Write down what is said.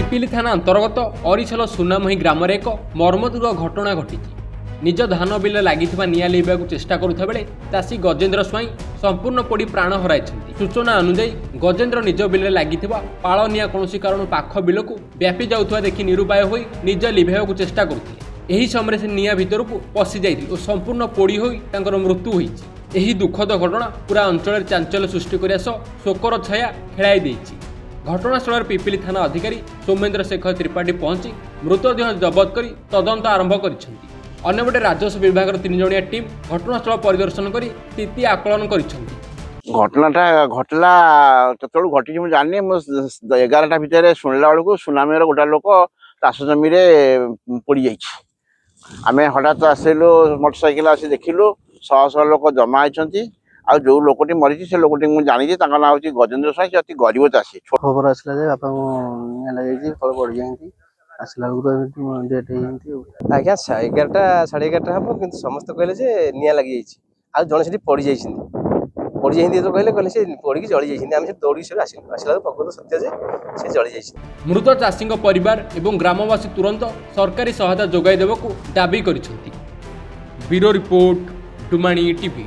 पिपिली थाना अंतर्गत अरिछल सुनामही ग्राम एक मर्मदुर घटना घटी निज धान बिल लगी निआ लिया चेष्टा करुवा बेले चाषी गजेन्द्र स्वाई संपूर्ण पोड़ी प्राण हराई। सूचना अनुसार गजेन्द्र निज बिल लगी पाल निआ कौन कारण पाख बिल को व्यापी जाऊा देखि निरुपाय हो निज लिभाइबा चेष्टा करुले। एही समय से निआ भितर को पशि जाइथिले और संपूर्ण पोड़ी होई तांकर मृत्यु होईछि। एही दुखद घटना पूरा अंचल चांचल्य सृष्टि करिया सह शोकर छाया खेलाई देछि। घटनास्थल पिपिली थाना अधिकारी सौमेन्द्र शेखर त्रिपाठी पहुंची मृतदेह जबत कर तदंत आरंभ करिसेंति। अन्यपटे राजस्व विभाग 3 जणिया टीम घटनास्थल परिदर्शन कर स्थिति आकलन करिसेंति। घटनाटा घटला केतळु घटी मु जानि मु 11टा भितर सुनला बेलू सुनामी गोटा लोक चाष जमी पड़ी जाइए। आम हठात आसिलु मोटरसाइकेल आसी देखिलु शह शह लोक जमा होती आ जो लोकटी मरी से लोकटी मुझे जानी ना हूँ गजेन्द्र स्वाई अति गरीब चाषी। खबर आसला बापा को निआ लगे फल पड़ जाती आसला बेलू डेट हो आज्ञा 11टा 11:30 हम कि समस्त कहले निआ लगी आ जन से पड़ जाती कहले कहले से पड़ी जली जाती आम दौड़ी सब आसला प्रकृत सत्य से जली जाती। मृत चाषी परिवार एवं ग्रामवासी तुरंत सरकारी सहायता जोगाई देवाक दाबी करिसेंति। Bureau report Dumani TV.